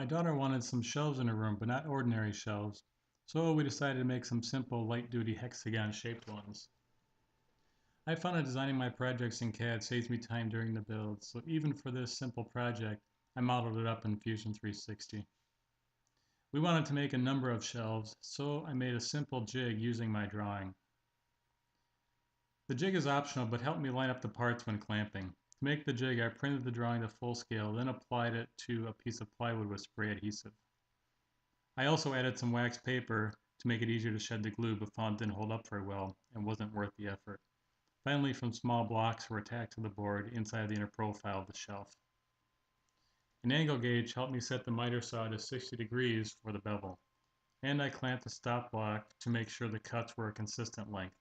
My daughter wanted some shelves in her room, but not ordinary shelves, so we decided to make some simple light-duty hexagon shaped ones. I found that designing my projects in CAD saves me time during the build, so even for this simple project, I modeled it up in Fusion 360. We wanted to make a number of shelves, so I made a simple jig using my drawing. The jig is optional, but helped me line up the parts when clamping. To make the jig, I printed the drawing to full scale, then applied it to a piece of plywood with spray adhesive. I also added some wax paper to make it easier to shed the glue, but found it didn't hold up very well and wasn't worth the effort. Finally, some small blocks were attached to the board inside the inner profile of the shelf. An angle gauge helped me set the miter saw to 60 degrees for the bevel, and I clamped the stop block to make sure the cuts were a consistent length.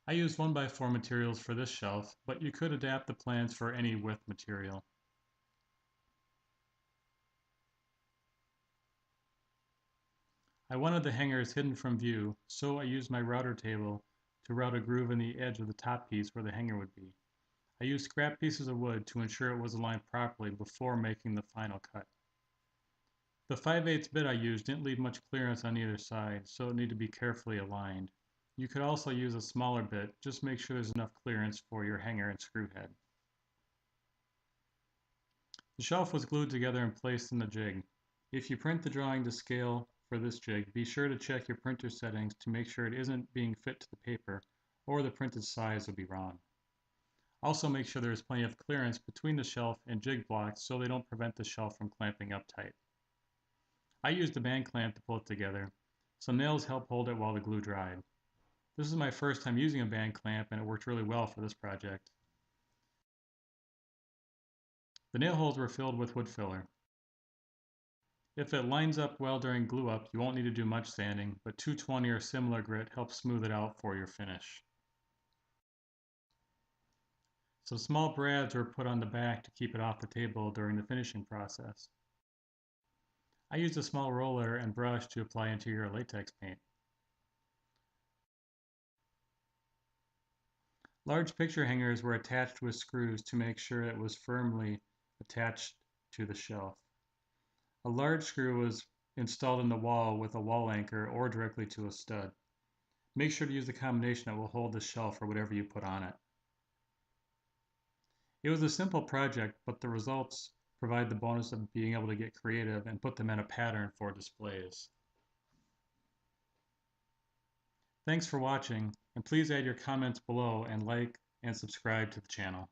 I used 1x4 materials for this shelf, but you could adapt the plans for any width material. I wanted the hangers hidden from view, so I used my router table to route a groove in the edge of the top piece where the hanger would be. I used scrap pieces of wood to ensure it was aligned properly before making the final cut. The 5/8 bit I used didn't leave much clearance on either side, so it needed to be carefully aligned. You could also use a smaller bit, just make sure there's enough clearance for your hanger and screw head. The shelf was glued together and placed in the jig. If you print the drawing to scale for this jig, be sure to check your printer settings to make sure it isn't being fit to the paper, or the printed size will be wrong. Also make sure there is plenty of clearance between the shelf and jig blocks so they don't prevent the shelf from clamping up tight. I used a band clamp to pull it together. Some nails help hold it while the glue dried. This is my first time using a band clamp and it worked really well for this project. The nail holes were filled with wood filler. If it lines up well during glue up, you won't need to do much sanding, but 220 or similar grit helps smooth it out for your finish. Some small brads were put on the back to keep it off the table during the finishing process. I used a small roller and brush to apply interior latex paint. Large picture hangers were attached with screws to make sure it was firmly attached to the shelf. A large screw was installed in the wall with a wall anchor or directly to a stud. Make sure to use the combination that will hold the shelf or whatever you put on it. It was a simple project, but the results provide the bonus of being able to get creative and put them in a pattern for displays. Thanks for watching, and please add your comments below and like and subscribe to the channel.